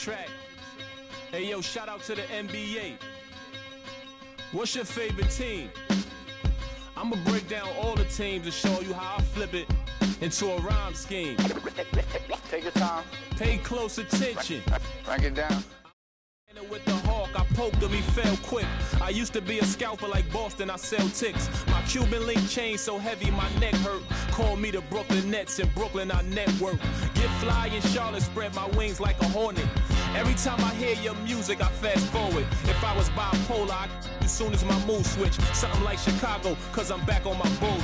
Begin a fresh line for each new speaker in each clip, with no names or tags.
track. Hey, yo, shout out to the NBA. What's your favorite team? I'ma break down all the teams and show you how I flip it into a rhyme scheme.
Take your time.
Pay close attention.
Break it down.
With the hawk, I poked him, he fell quick. I used to be a scalper like Boston, I sell ticks. My Cuban link chain so heavy, my neck hurt. Call me the Brooklyn Nets, in Brooklyn I network. Get fly in Charlotte, spread my wings like a hornet. Every time I hear your music, I fast forward. If I was bipolar, I as soon as my mood switch. Something like Chicago, cause I'm back on my bull.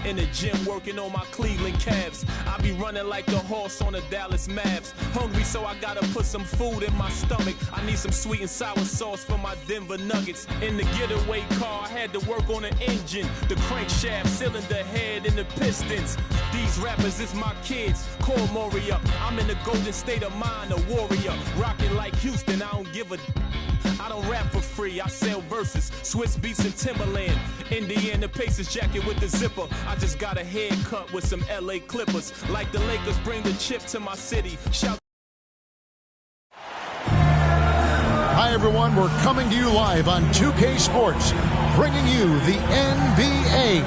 In the gym working on my Cleveland Cavs. I be running like the horse on the Dallas Mavs. Hungry, so I gotta put some food in my stomach. I need some sweet and sour sauce for my Denver Nuggets. In the getaway car, I had to work on the engine, the crankshaft, cylinder head, and the pistons. These rappers is my kids, call Moria. I'm in the golden state of mind, a warrior. Rockin' like Houston, I don't give a I don't rap for free, I sell verses. Swiss beats and Timberland. Indiana Pacers jacket with the zipper. I just got a haircut with some LA Clippers. Like the Lakers bring the chip to my city. Shout.
Hi everyone, we're coming to you live on 2K Sports, bringing you the NBA.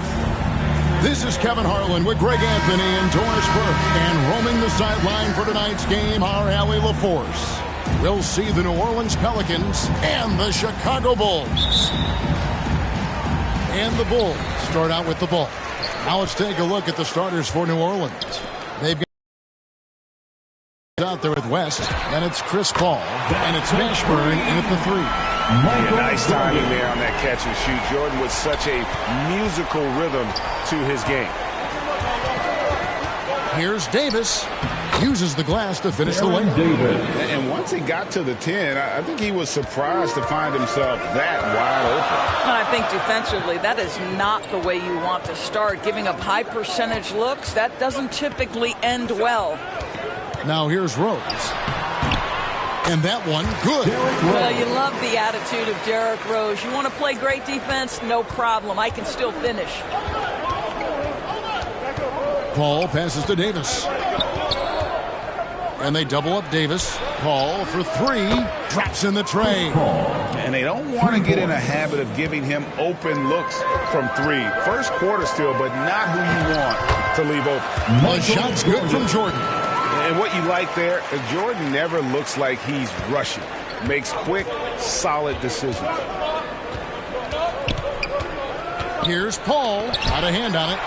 This is Kevin Harlan with Greg Anthony and Doris Burke, and roaming the sideline for tonight's game, our Allie LaForce. We'll see the New Orleans Pelicans and the Chicago Bulls. And the Bulls start out with the ball. Now let's take a look at the starters for New Orleans. They've got out there with West, and it's Chris Paul, and it's Mashburn in at the three.
Yeah, nice timing there on that catch and shoot. Jordan with such a musical rhythm to his game.
Here's Davis. Uses the glass to finish the layup.
And once he got to the 10, I think he was surprised to find himself that wide open.
I think defensively, that is not the way you want to start. Giving up high percentage looks, that doesn't typically end well.
Now here's Rose. And that one, good.
Well, you love the attitude of Derrick Rose. You want to play great defense? No problem. I can still finish.
Paul passes to Davis. And they double up Davis. Paul for three. Drops in the tray.
And they don't want to get in a habit of giving him open looks from three. First quarter still, but not who you want to leave open.
The shot's good from Jordan.
And what you like there, Jordan never looks like he's rushing. Makes quick, solid decisions.
Here's Paul. Out of hand on it.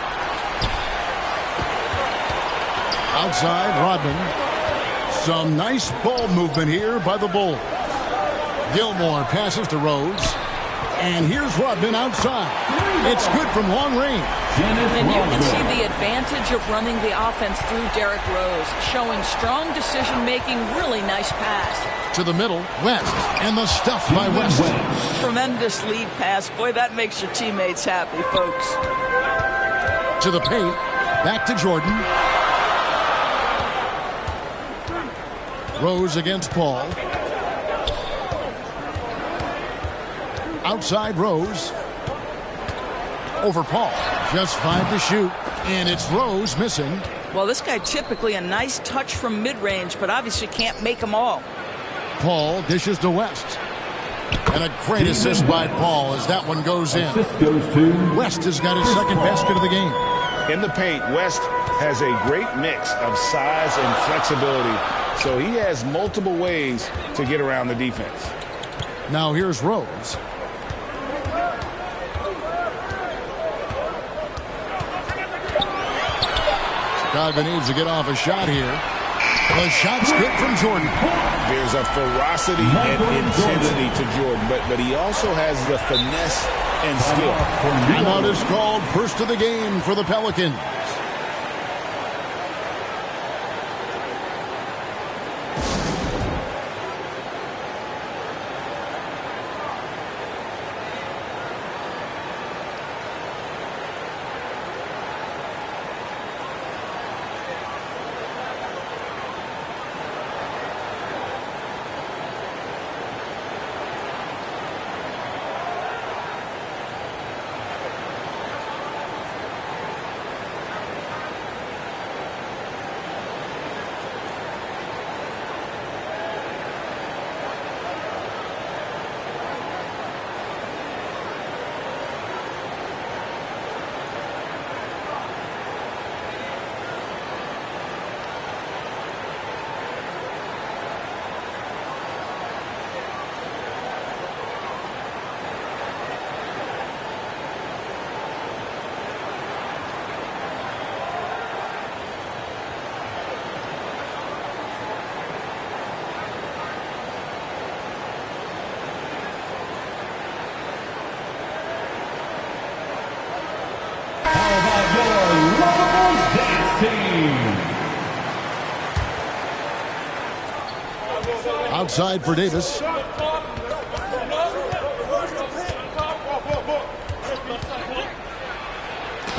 Outside, Rodman. Some nice ball movement here by the Bulls. Gilmore passes to Rhodes. And here's Rodman outside. It's good from long range.
And you can see the advantage of running the offense through Derrick Rose. Showing strong decision-making, really nice pass.
To the middle, West. And the stuff by West.
Tremendous lead pass. Boy, that makes your teammates happy, folks.
To the paint. Back to Jordan. Rose against Paul. Outside Rose. Over Paul. Just 5 to shoot. And it's Rose missing.
Well, this guy typically a nice touch from mid-range, but obviously can't make them all.
Paul dishes to West. And a great assist by Paul as that one goes in. West has got his second basket of the game.
In the paint, West has a great mix of size and flexibility. So he has multiple ways to get around the defense.
Now here's Rose. Chicago needs to get off a shot here. The shot's good from Jordan.
There's a ferocity and intensity to Jordan, but he also has the finesse and skill.
Timeout is called, first of the game for the Pelicans. Outside for Davis.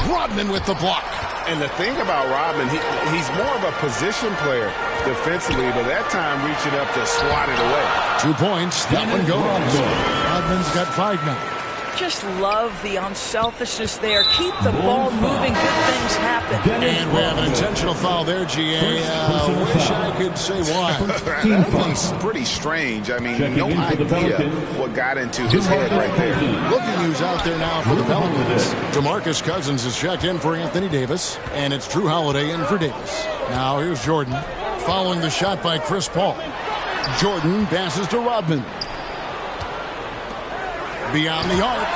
Rodman with the block.
And the thing about Rodman, he's more of a position player defensively, but that time reaching up to swat it away.
2 points. That one goes. Rodman's got 5 now.
Just love the unselfishness there. Keep the ball moving. Good things happen.
And we have an intentional foul there, GA. Wish I could say why.
That's pretty strange. I mean, no idea what got into his head right there.
Looking who's out there now for the Pelicans. DeMarcus Cousins is checked in for Anthony Davis, and it's Drew Holiday in for Davis. Now here's Jordan, following the shot by Chris Paul. Jordan passes to Rodman. Beyond the arc,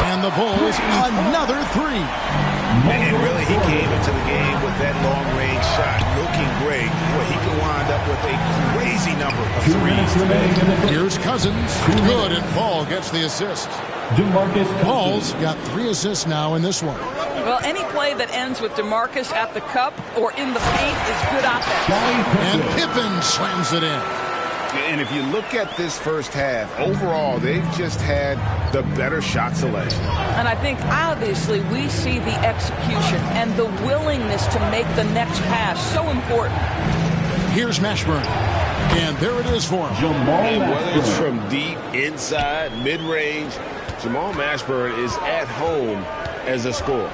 and the Bulls another 3.
And really, he came into the game with that long-range shot looking great. Boy, he can wind up with a crazy number of threes today.
Here's Cousins. Good, and Paul gets the assist. Paul's got 3 assists now in this one.
Well, any play that ends with DeMarcus at the cup or in the paint is good offense.
And Pippen slams it in.
And if you look at this first half, overall, they've just had the better shot selection.
And I think, obviously, we see the execution and the willingness to make the next pass so important.
Here's Mashburn. And there it is for him.
And whether it's from deep, inside, mid-range, Jamal Mashburn is at home as a scorer.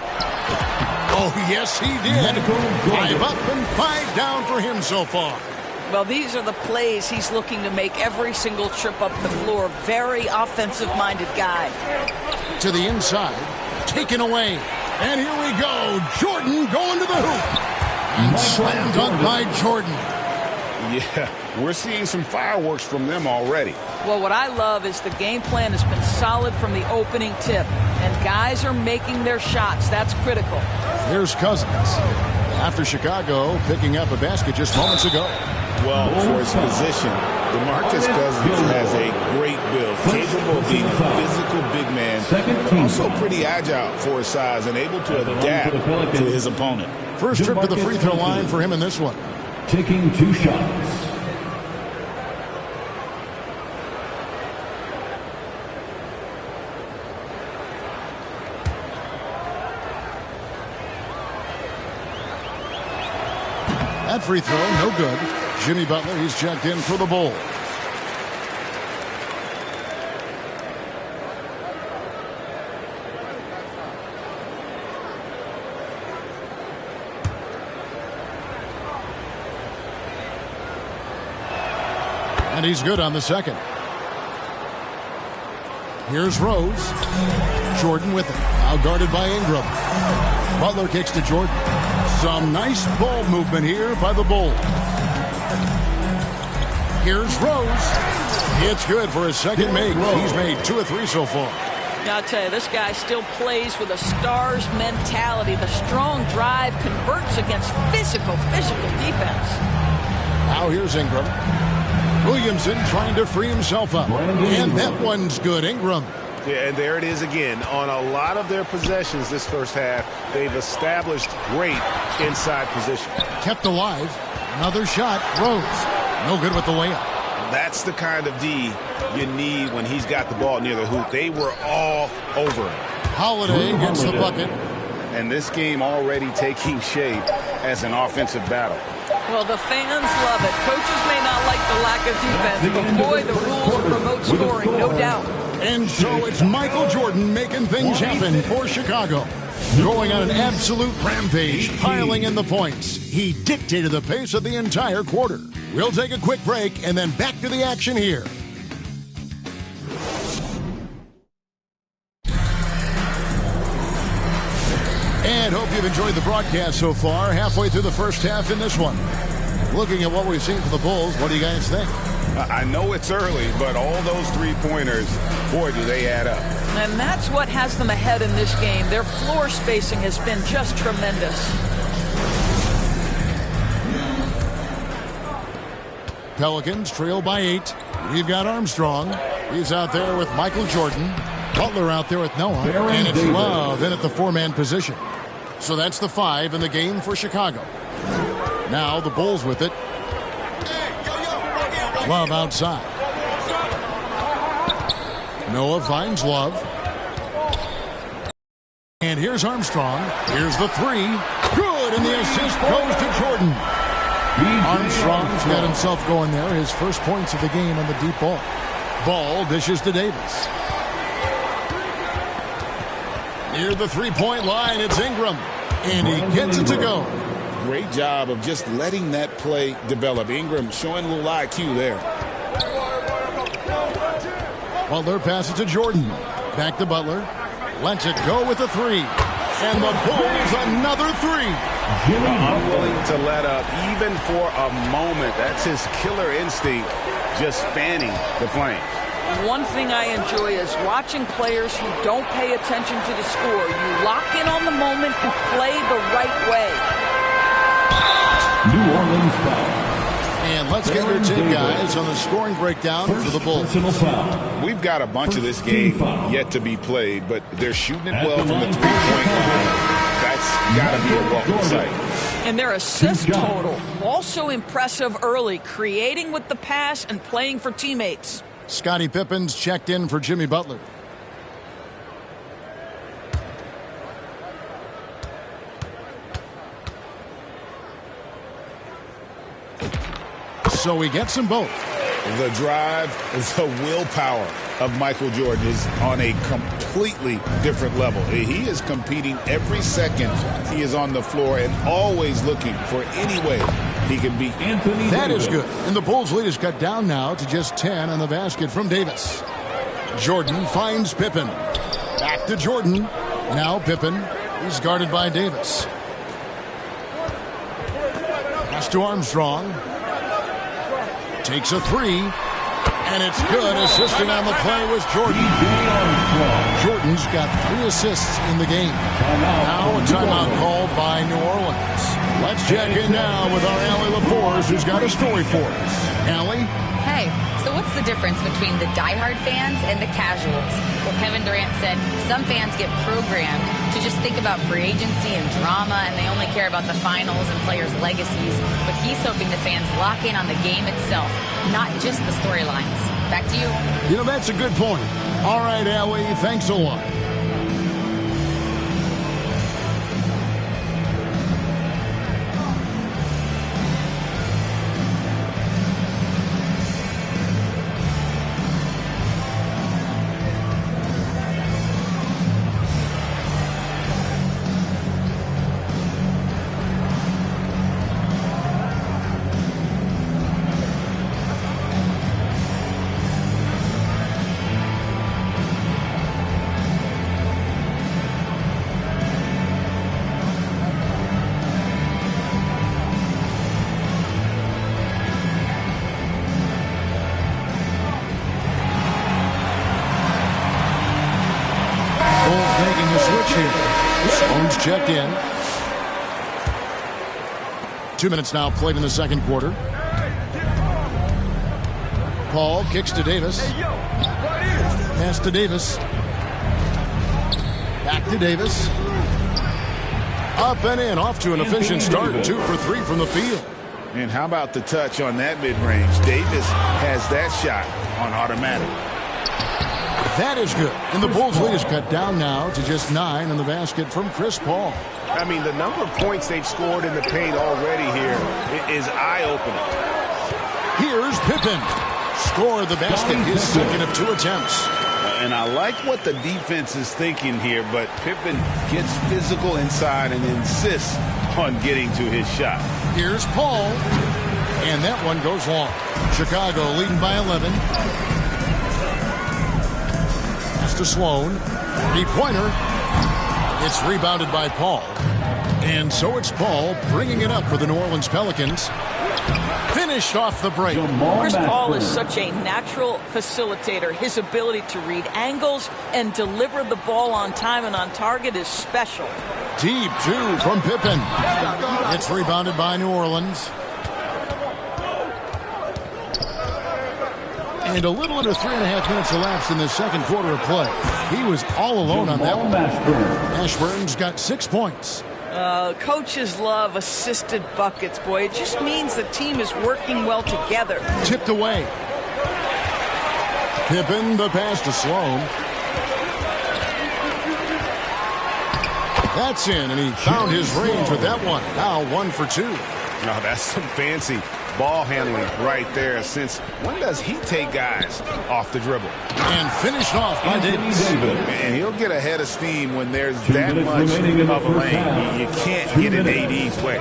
Oh, yes, he did. 5 up and 5 down for him so far.
Well, these are the plays he's looking to make every single trip up the floor. Very offensive-minded guy.
To the inside, taken away. And here we go. Jordan going to the hoop. And slam dunk by Jordan.
Yeah, we're seeing some fireworks from them already.
Well, what I love is the game plan has been solid from the opening tip. And guys are making their shots. That's critical.
Here's Cousins. After Chicago picking up a basket just moments ago.
Well, for his position, DeMarcus Cousins has a great build, capable of being a physical big man, but also pretty agile for his size and able to adapt to his opponent.
First trip to the free throw line for him in this one.
Taking 2 shots.
That free throw, no good. Jimmy Butler, he's checked in for the Bulls. And he's good on the second. Here's Rose. Jordan with it. Now guarded by Ingram. Butler kicks to Jordan. Some nice ball movement here by the Bulls. Here's Rose. It's good for his second make. He's made 2 of 3 so far.
Now, I'll tell you, this guy still plays with a star's mentality. The strong drive converts against physical defense.
Now here's Ingram. Williamson trying to free himself up. And that one's good. Ingram.
Yeah, and there it is again. On a lot of their possessions this first half, they've established great inside position.
Kept alive. Another shot. Rose. No good with the layup.
That's the kind of D you need when he's got the ball near the hoop. They were all over him.
Holiday gets the bucket.
And this game already taking shape as an offensive battle.
Well, the fans love it. Coaches may not like the lack of defense, but boy, the rules promote scoring, no doubt.
And so it's Michael Jordan making things happen for Chicago. Going on an absolute rampage, piling in the points. He dictated the pace of the entire quarter. We'll take a quick break and then back to the action here. And hope you've enjoyed the broadcast so far. Halfway through the first half in this one. Looking at what we've seen for the Bulls, what do you guys think?
I know it's early, but all those three-pointers, boy, do they add up.
And that's what has them ahead in this game. Their floor spacing has been just tremendous.
Pelicans trail by 8. We've got Armstrong. He's out there with Michael Jordan. Butler out there with Noah. And it's Love in at the 4-man position. So that's the 5 in the game for Chicago. Now the Bulls with it. Love outside. Noah finds Love. And here's Armstrong. Here's the three. Good, and the assist goes to Jordan. Armstrong's got himself going there. His first points of the game on the deep ball. Ball dishes to Davis. Near the three-point line, it's Ingram. And he gets it to go.
Great job of just letting that play develop. Ingram showing a little IQ there.
Butler passes to Jordan. Back to Butler. Lets it go with a three. And the Bulls another three.
Unwilling to let up even for a moment. That's his killer instinct, just fanning the flames.
One thing I enjoy is watching players who don't pay attention to the score. You lock in on the moment and play the right way.
New Orleans foul.
And let's get your take, guys, on the scoring breakdown for the Bulls.
We've got a bunch of this game yet to be played, but they're shooting it well from the three-point line. That's got to be a welcome sight.
And their assist total, also impressive early, creating with the pass and playing for teammates.
Scottie Pippen's checked in for Jimmy Butler. So he gets them both.
The drive, the willpower of Michael Jordan is on a completely different level. He is competing every second he is on the floor and always looking for any way he can beat.
That is good. And the Bulls lead is cut down now to just 10 on the basket from Davis. Jordan finds Pippen. Back to Jordan. Now Pippen. He's guarded by Davis. Pass to Armstrong. Takes a three. And it's good. Assisting on the play was Jordan. Jordan's got 3 assists in the game. Now a timeout called by New Orleans. Let's check in now with our Allie LaForce, who's got a story for us. Allie?
Hey, so what's the difference between the diehard fans and the casuals? Well, Kevin Durant said some fans get programmed to just think about free agency and drama, and they only care about the finals and players' legacies. But he's hoping the fans lock in on the game itself, not just the storylines. Back to you.
You know, that's a good point. All right, Allie, thanks a lot. Checked in. 2 minutes now played in the second quarter. Paul kicks to Davis. Pass to Davis. Back to Davis. Up and in. Off to an efficient start. 2 for 3 from the field.
And how about the touch on that mid-range? Davis has that shot on automatic.
That is good. And the Bulls lead is cut down now to just 9 in the basket from Chris Paul.
I mean, the number of points they've scored in the paint already here is eye-opening.
Here's Pippen. Scored the basket, his second of 2 attempts.
And I like what the defense is thinking here, but Pippen gets physical inside and insists on getting to his shot.
Here's Paul. And that one goes long. Chicago leading by 11. To Sloan. 3-pointer. It's rebounded by Paul. And so it's Paul bringing it up for the New Orleans Pelicans. Finished off the break.
Chris Paul is such a natural facilitator. His ability to read angles and deliver the ball on time and on target is special.
Deep 2 from Pippen. It's rebounded by New Orleans. And a little under 3.5 minutes elapsed in the second quarter of play. He was all alone on that one. Ashburn's got 6 points.
Coaches love assisted buckets, boy. It just means the team is working well together.
Tipped away. Pippen, the pass to Sloan. That's in, and he found his range with that one. Now 1 for 2.
Now that's some fancy ball handling right there, since when does he take guys off the dribble?
And finished off by Davis.
And he'll get ahead of steam when there's that much of a lane. You can't get in AD's way.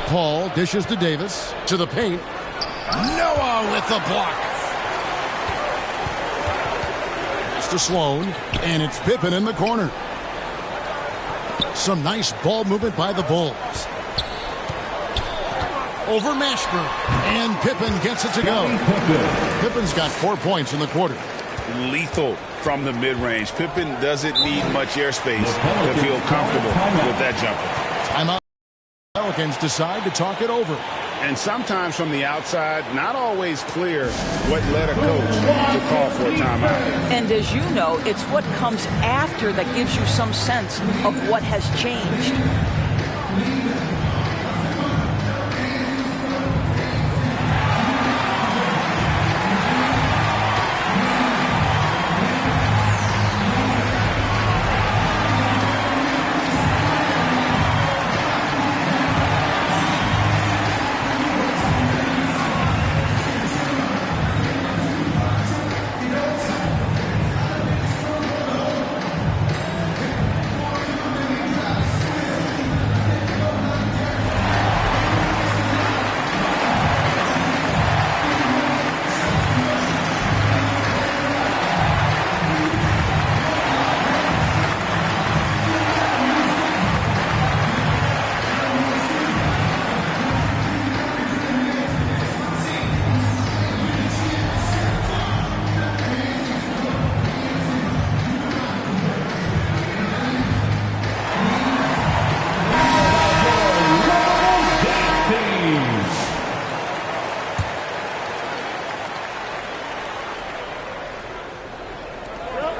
Paul dishes to Davis, to the paint. Noah with the block. It's to Sloan, and it's Pippen in the corner. Some nice ball movement by the Bulls. Over Mashburn, and Pippen gets it to go. Pippen's got 4 points in the quarter.
Lethal from the mid-range. Pippen doesn't need much airspace to feel comfortable with that jumper.
Timeout. Pelicans decide to talk it over.
And sometimes from the outside, not always clear what led a coach to call for a timeout.
And as you know, it's what comes after that gives you some sense of what has changed.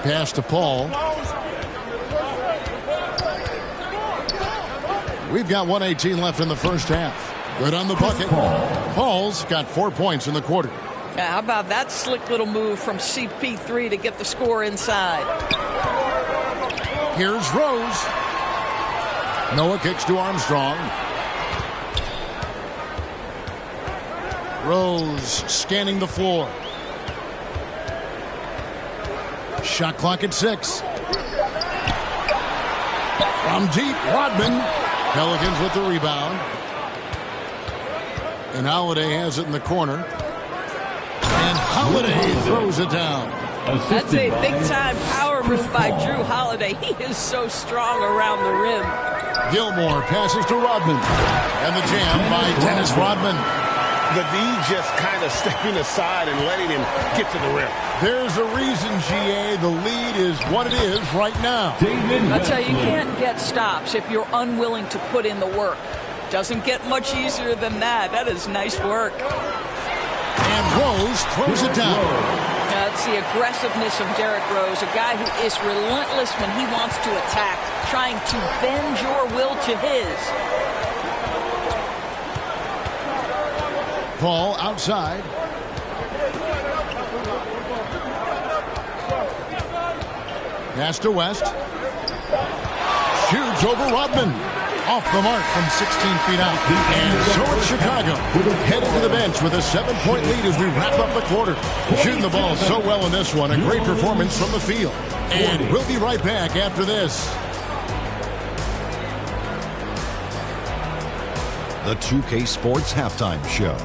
Pass to Paul. We've got 1:18 left in the first half. Good on the bucket. Paul's got 4 points in the quarter.
How about that slick little move from CP3 to get the score inside?
Here's Rose. Noah kicks to Armstrong. Rose scanning the floor. Shot clock at 6. From deep, Rodman. Pelicans with the rebound. And Holiday has it in the corner. And Holiday throws it down.
That's a big-time power move by Drew Holiday. He is so strong around the rim.
Gilmore passes to Rodman. And the jam by Dennis Rodman.
The D just kind of stepping aside and letting him get to the rim.
There's a reason, GA, the lead is what it is right now.
I'll tell you, you can't get stops if you're unwilling to put in the work. Doesn't get much easier than that. That is nice work.
And Rose throws it down.
That's the aggressiveness of Derrick Rose, a guy who is relentless when he wants to attack, trying to bend your will to his.
Paul outside. Pass to West. Shoots over Rodman. Off the mark from 16 feet out. And so it's Chicago. Heading to the bench with a 7-point lead as we wrap up the quarter. Shooting the ball so well in this one. A great performance from the field. And we'll be right back after this.
The 2K Sports Halftime Show.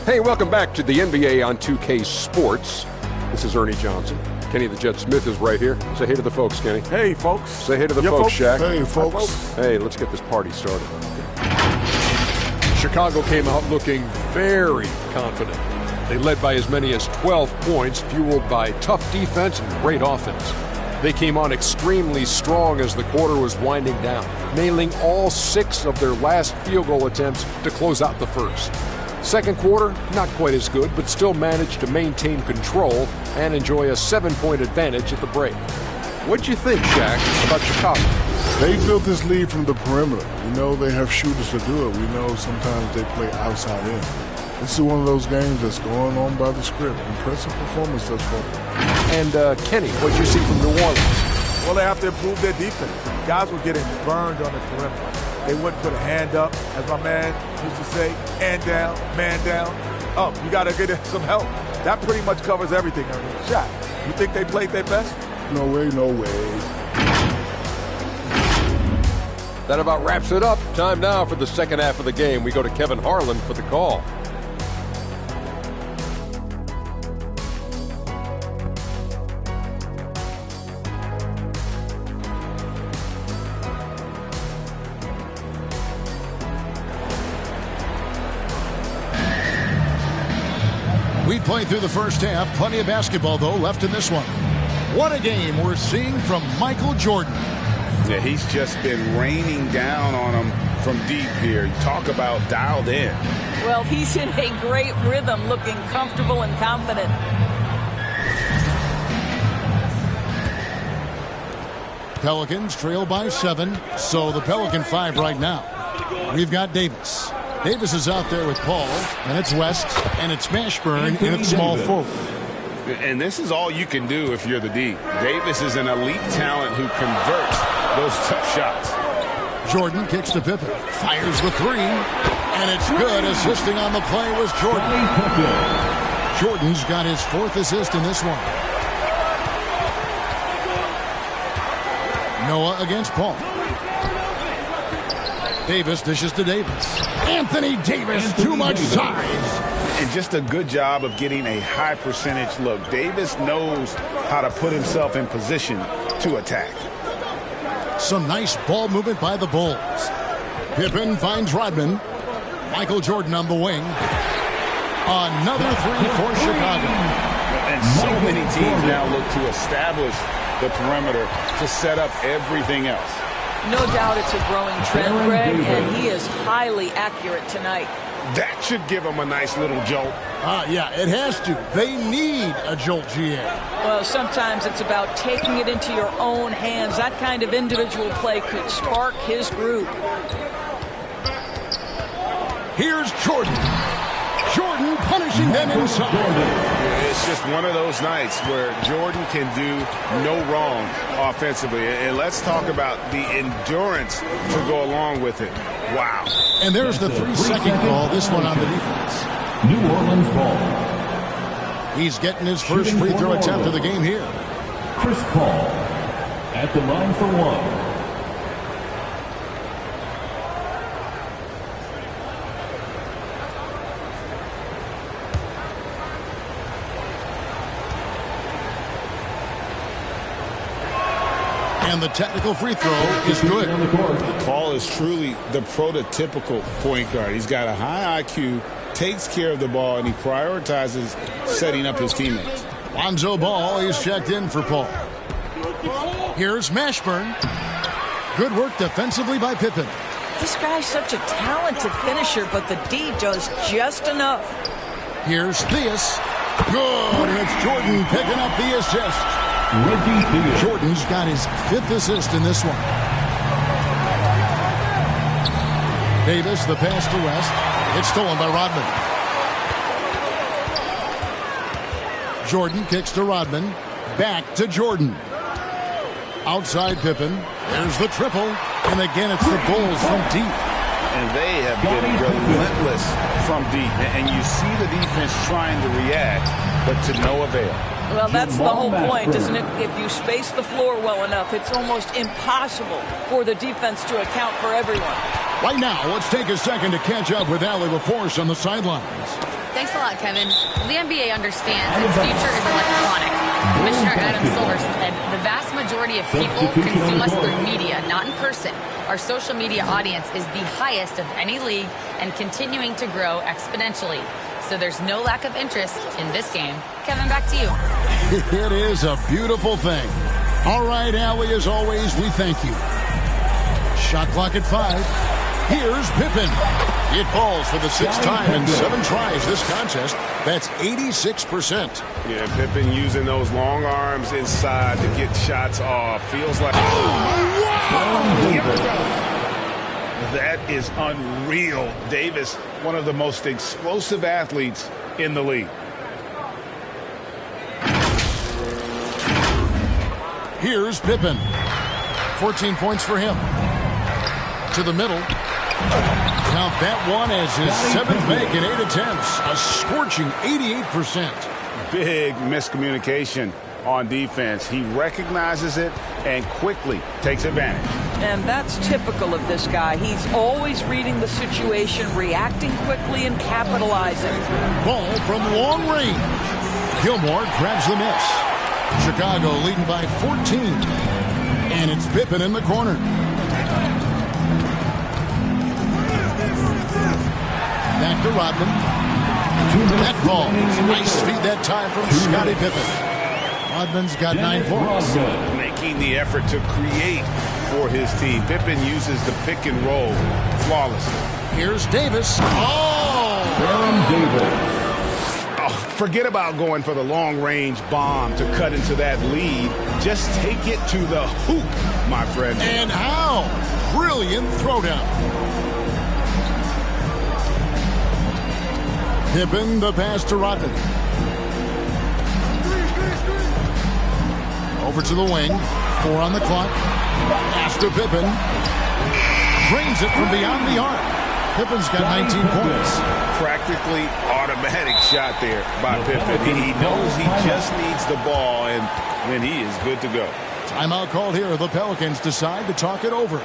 Hey, welcome back to the NBA on 2K Sports. This is Ernie Johnson. Kenny the Jet Smith is right here. Say hey to the folks, Kenny.
Hey, folks.
Say hey to the folks, Shaq.
Hey, folks.
Hey, let's get this party started. Chicago came out looking very confident. They led by as many as 12 points, fueled by tough defense and great offense. They came on extremely strong as the quarter was winding down, nailing all 6 of their last field goal attempts to close out the first. Second quarter, not quite as good, but still managed to maintain control and enjoy a 7-point advantage at the break. What'd you think, Shaq, about Chicago?
They built this lead from the perimeter. We know they have shooters to do it. We know sometimes they play outside in. This is one of those games that's going on by the script. Impressive performance thus far.
And Kenny, what'd you see from New Orleans?
Well, they have to improve their defense. Guys were getting burned on the perimeter. They wouldn't put a hand up, as my man used to say, hand down, man down. Oh, you got to get some help. That pretty much covers everything on the shot. You think they played their best?
No way, no way.
That about wraps it up. Time now for the second half of the game. We go to Kevin Harlan for the call.
We played through the first half. Plenty of basketball, though, left in this one. What a game we're seeing from Michael Jordan.
Yeah, he's just been raining down on them from deep here. Talk about dialed in.
Well, he's in a great rhythm, looking comfortable and confident.
Pelicans trail by 7, so the Pelican 5 right now. We've got Davis. Davis is out there with Paul, and it's West, and it's Mashburn, and it's small forward.
And this is all you can do if you're the D. Davis is an elite talent who converts those tough shots.
Jordan kicks to Pippen, fires the 3, and it's good. Assisting on the play was Jordan. Jordan's got his 4th assist in this one. Noah against Paul. Davis dishes to Davis. Anthony Davis, too much size.
And just a good job of getting a high percentage look. Davis knows how to put himself in position to attack.
Some nice ball movement by the Bulls. Pippen finds Rodman. Michael Jordan on the wing. Another 3 for Chicago.
And so many teams now look to establish the perimeter to set up everything else.
No doubt it's a growing trend, Greg, and he is highly accurate tonight.
That should give him a nice little jolt.
Yeah, it has to. They need a jolt, GA.
Well, sometimes it's about taking it into your own hands. That kind of individual play could spark his group.
Here's Jordan. Jordan punishing them inside.
It's just one of those nights where Jordan can do no wrong offensively. And let's talk about the endurance to go along with it. Wow.
And there's the 3-second call, this one on the defense.
New Orleans ball.
He's getting his first free throw attempt of the game here.
Chris Paul at the line for 1.
And the technical free throw is good.
Paul is truly the prototypical point guard. He's got a high IQ, takes care of the ball, and he prioritizes setting up his teammates.
Lonzo Ball is checked in for Paul. Here's Mashburn. Good work defensively by Pippen.
This guy's such a talented finisher, but the D does just enough.
Here's Theus. Good, and it's Jordan picking up the assist. Jordan's got his 5th assist in this one. Davis, the pass to West. It's stolen by Rodman. Jordan kicks to Rodman. Back to Jordan. Outside Pippen. There's the triple. And again, it's the Bulls from deep.
And they have been relentless from deep. And you see the defense trying to react, but to no avail.
Well, that's the whole point, isn't it? If you space the floor well enough, it's almost impossible for the defense to account for everyone.
Right now, let's take a second to catch up with Allie LaForce on the sidelines.
Thanks a lot, Kevin. The NBA understands its future is electronic. Commissioner Adam Silver said the vast majority of people consume us through media, not in person. Our social media audience is the highest of any league and continuing to grow exponentially. So there's no lack of interest in this game. Kevin, back to you.
It is a beautiful thing. All right, Allie, as always, we thank you. Shot clock at 5. Here's Pippen. It falls for the 6th time in 7 tries this contest. That's 86%.
Yeah, Pippen using those long arms inside to get shots off. Feels like... That is unreal. Davis, one of the most explosive athletes in the league.
Here's Pippen. 14 points for him. To the middle. Count that one as his 7th make in 8 attempts. A scorching 88%.
Big miscommunication on defense. He recognizes it and quickly takes advantage.
And that's typical of this guy. He's always reading the situation, reacting quickly, and capitalizing.
Ball from long range. Gilmore grabs the miss. Chicago leading by 14. And it's Pippen in the corner. Back to Rodman. That ball. Nice feed that time from Scottie Pippen. Rodman's got 9 points.
Making the effort to create for his team. Pippen uses the pick and roll flawlessly.
Here's Davis. Oh!
Forget about going for the long-range bomb to cut into that lead. Just take it to the hoop, my friend.
And how? Brilliant throwdown. Pippen, the pass to Rodman. Over to the wing. 4 on the clock. Pass to Pippen. Drains it from beyond the arc. Pippen's got 19 points.
Practically automatic shot there by Pippen. He knows he just needs the ball, and then he is good to go.
Timeout called here. The Pelicans decide to talk it over.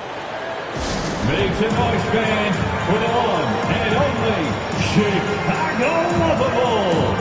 Make some noise, fans, for the one and only Chicago Bulls.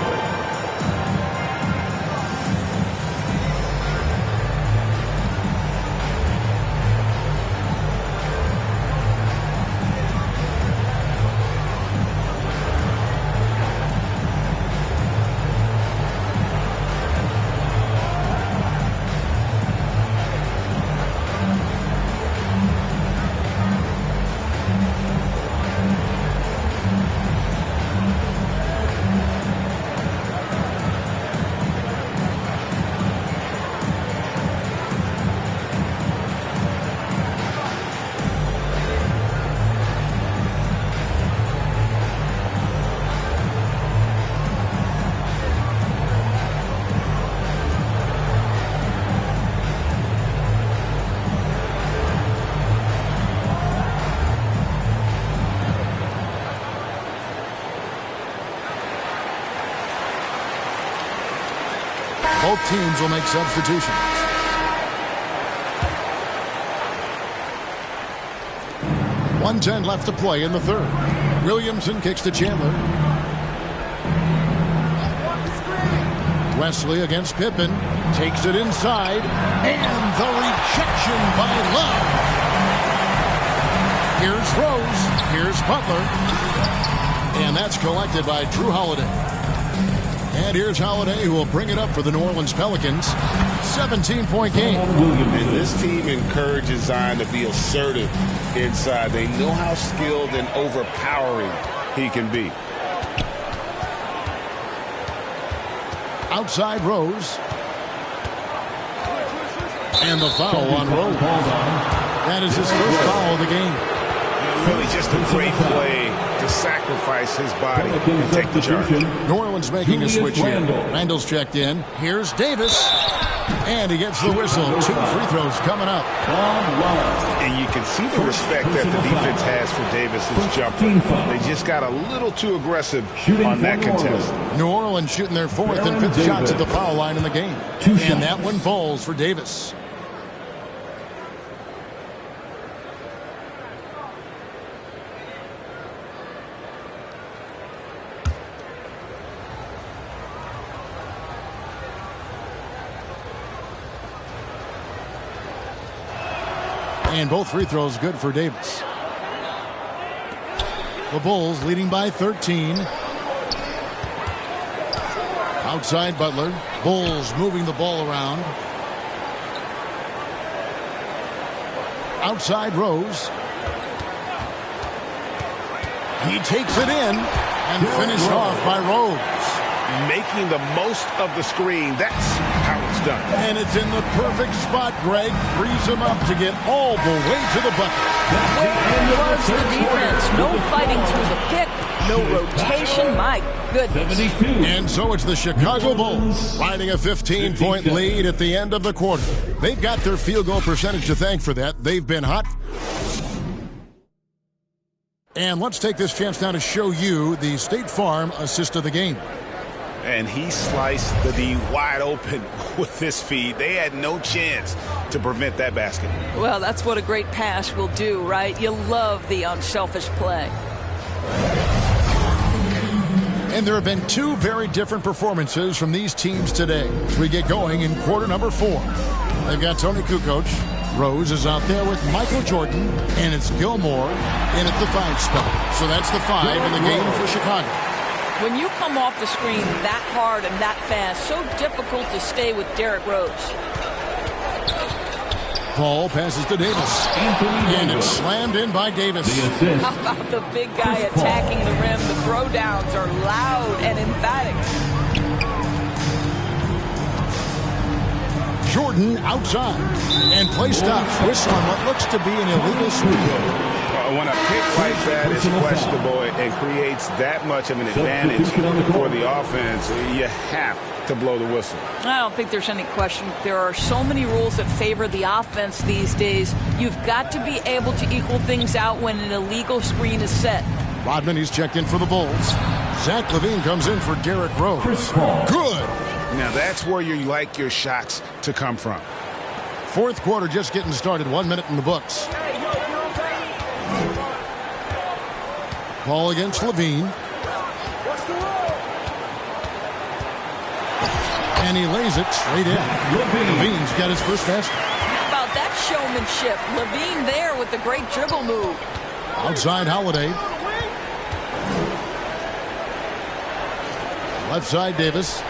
Both teams will make substitutions. .110 left to play in the 3rd. Williamson kicks to Chandler. Wesley against Pippen. Takes it inside. And the rejection by Love. Here's Rose. Here's Butler. And that's collected by Drew Holiday. And here's Holiday, who will bring it up for the New Orleans Pelicans. 17-point game.
And this team encourages Zion to be assertive inside. They know how skilled and overpowering he can be.
Outside Rose. And the foul on Rose. That is his first foul of the game.
Really just a great play to sacrifice his body and take the charge.
New Orleans making a switch here. Randall's checked in. Here's Davis. And he gets the whistle. 2 free throws coming up.
And you can see the respect that the defense has for Davis's jumper. They just got a little too aggressive on that contest.
New Orleans shooting their 4th and 5th shots at the foul line in the game. And that one falls for Davis. And both free throws good for Davis. The Bulls leading by 13. Outside Butler. Bulls moving the ball around. Outside Rose. He takes it in and finished off by Rose.
Making the most of the screen. That's how it's done.
And it's in the perfect spot. Greg frees him up to get all the way to the bucket.
Where was the defense? No fighting through the pick. No rotation. My goodness.
And so it's the Chicago Bulls riding a 15-point lead at the end of the quarter. They've got their field goal percentage to thank for that. They've been hot. And let's take this chance now to show you the State Farm assist of the game.
And he sliced the D wide open with this feed. They had no chance to prevent that basket.
Well, that's what a great pass will do, right? You love the unselfish play.
And there have been two very different performances from these teams today as we get going in quarter number 4. They've got Tony Kukoc. Rose is out there with Michael Jordan, and it's Gilmore in at the 5 spot. So that's the 5 in the game for Chicago.
When you come off the screen that hard and that fast, so difficult to stay with Derrick Rose.
Paul passes to Davis. And it's slammed in by Davis.
How about the big guy attacking the rim? The throwdowns are loud and emphatic.
Jordan outside. And play stops. Whistle on what looks to be an illegal sweep.
When a pick like that is questionable and creates that much of an advantage for the offense, you have to blow the whistle.
I don't think there's any question. There are so many rules that favor the offense these days. You've got to be able to equal things out when an illegal screen is set.
Rodman, he's checked in for the Bulls. Zach LaVine comes in for Derrick Rose. Good.
Now that's where you like your shots to come from.
Fourth quarter just getting started. 1 minute in the books. Ball against LaVine. And he lays it straight in. LaVine's got his first basket.
How about that showmanship? LaVine there with the great dribble move.
Outside Holiday. Left side Davis.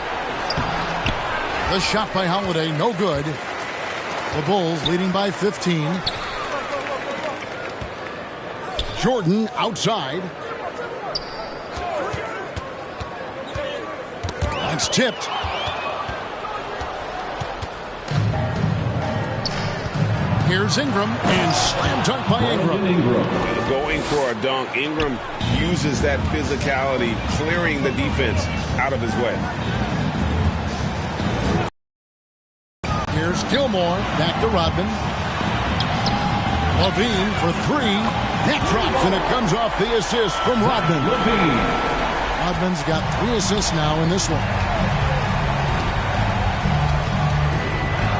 The shot by Holiday, no good. The Bulls leading by 15. Jordan outside. That's tipped. Here's Ingram, and slam dunk by Ingram.
Going for a dunk. Ingram uses that physicality, clearing the defense out of his way.
Here's Gilmore, back to Rodman. LaVine for 3. That drops, and it comes off the assist from Rodman. Rodman's got 3 assists now in this one.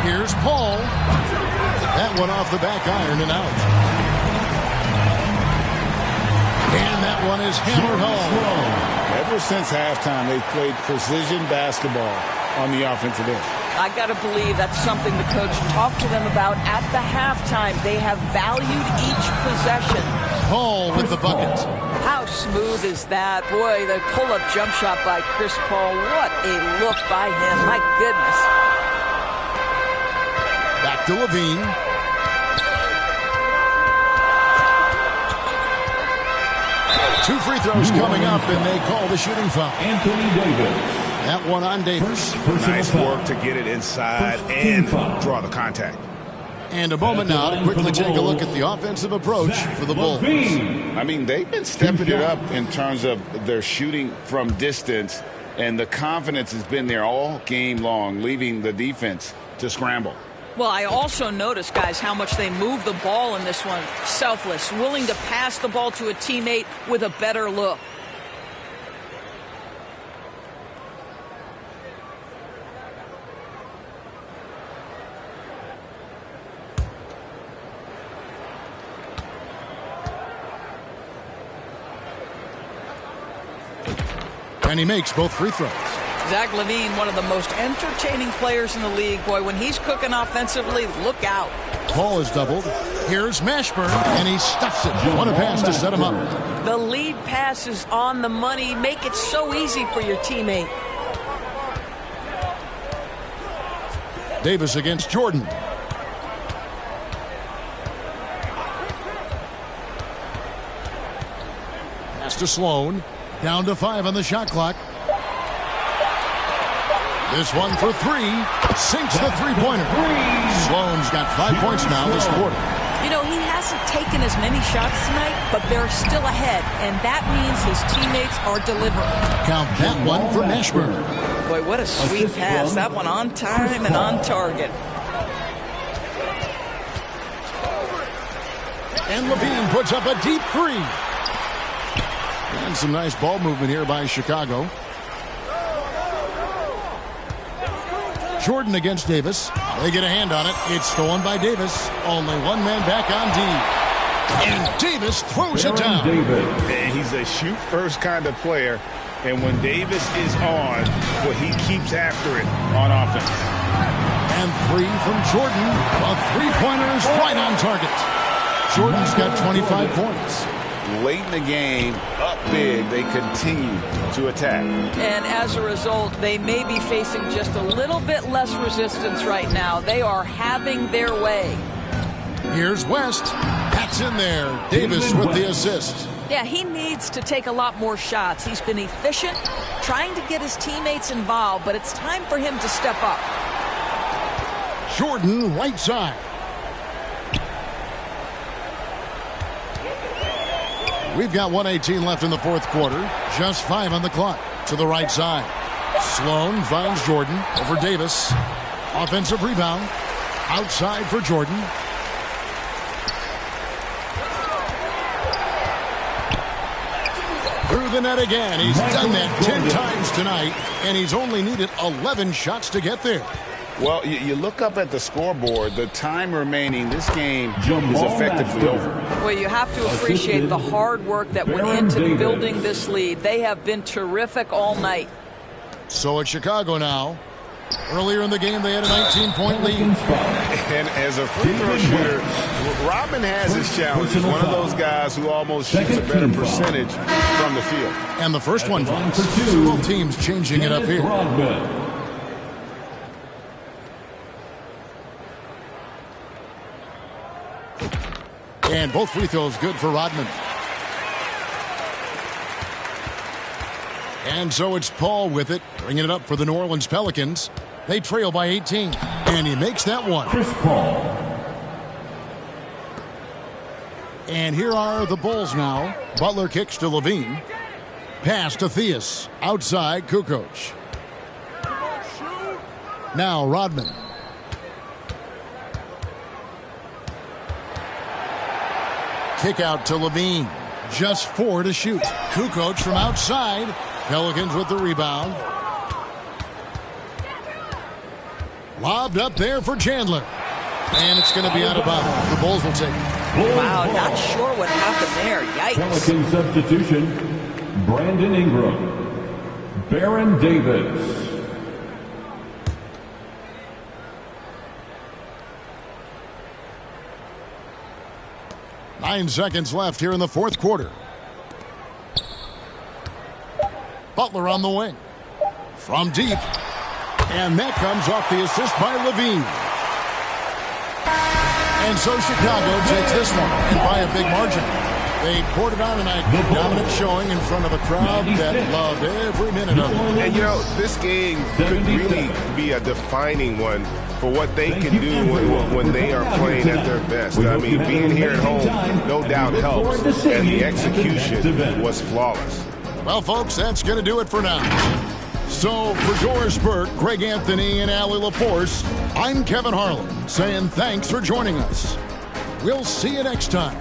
Here's Paul. That one off the back iron and out. And that one is hammered home.
Ever since halftime, they've played precision basketball on the offensive end.
I got to believe that's something the coach talked to them about at the halftime. They have valued each possession.
Paul with the bucket.
How smooth is that? Boy, the pull-up jump shot by Chris Paul. What a look by him. My goodness.
Back to LaVine. Two free throws coming up, and they call the shooting foul.
Anthony Davis.
That one on Davis.
Nice work to get it inside and draw the contact.
And a moment now to quickly take a look at the offensive approach for the Bulls.
I mean, they've been stepping it up in terms of their shooting from distance, and the confidence has been there all game long, leaving the defense to scramble.
Well, I also noticed, guys, how much they move the ball in this one. Selfless, willing to pass the ball to a teammate with a better look.
And he makes both free throws.
Zach LaVine, one of the most entertaining players in the league. Boy, when he's cooking offensively, look out.
Paul is doubled. Here's Mashburn, and he stuffs it. What a pass to set him up.
The lead pass is on the money. Make it so easy for your teammate.
Davis against Jordan. Pass to Sloan. Down to 5 on the shot clock. This one for 3. Sinks the three-pointer. Sloan's got 5 points now this quarter.
You know, he hasn't taken as many shots tonight, but they're still ahead, and that means his teammates are delivering.
Count that one for Mashburn.
Boy, what a sweet pass. That one on time and on target.
And Levine puts up a deep 3. And some nice ball movement here by Chicago. Jordan against Davis. They get a hand on it. It's stolen by Davis. Only one man back on D. And Davis throws it down.
And he's a shoot-first kind of player. And when Davis is on, well, he keeps after it on offense.
And 3 from Jordan. A three-pointer is right on target. Jordan's got 25 points.
Late in the game, up big, they continue to attack.
And as a result, they may be facing just a little bit less resistance right now. They are having their way.
Here's West. That's in there. Davis with the assist.
Yeah, he needs to take a lot more shots. He's been efficient, trying to get his teammates involved, but it's time for him to step up.
Jordan, right side. We've got 1:18 left in the fourth quarter. Just 5 on the clock. To the right side. Sloan finds Jordan over Davis. Offensive rebound. Outside for Jordan. Through the net again. He's done that 10 times tonight, and he's only needed 11 shots to get there.
Well, you look up at the scoreboard, the time remaining, this game is effectively over.
Well, you have to appreciate the hard work that went into building this lead. They have been terrific all night.
So it's Chicago now. Earlier in the game, they had a 19-point lead.
And as a free throw shooter, Rodman has his challenges. One of those guys who almost shoots a better percentage from the field.
And the first one drops. So both teams changing it up here. And both free throws good for Rodman. And so it's Paul with it, bringing it up for the New Orleans Pelicans. They trail by 18, and he makes that one.
Chris Paul.
And here are the Bulls now. Butler kicks to Levine. Pass to Theus. Outside, Kukoc. Now Rodman. Kick out to Levine. Just 4 to shoot. Kukoc from outside. Pelicans with the rebound. Lobbed up there for Chandler. And it's going to be out of bounds. The Bulls will take it.
Wow, not sure what happened there. Yikes.
Pelican substitution, Brandon Ingram. Baron Davis.
Nine seconds left here in the fourth quarter. Butler on the wing. From deep. And that comes off the assist by Levine. And so Chicago takes this one, and by a big margin. They poured it on tonight. Dominant showing in front of a crowd that loved every minute of it.
And, you know, this game could really be a defining one for what they can do when they are playing at their best. I mean, being here at home, no doubt helps. And the execution was flawless.
Well, folks, that's going to do it for now. So, for Doris Burke, Greg Anthony, and Allie LaForce, I'm Kevin Harlan saying thanks for joining us. We'll see you next time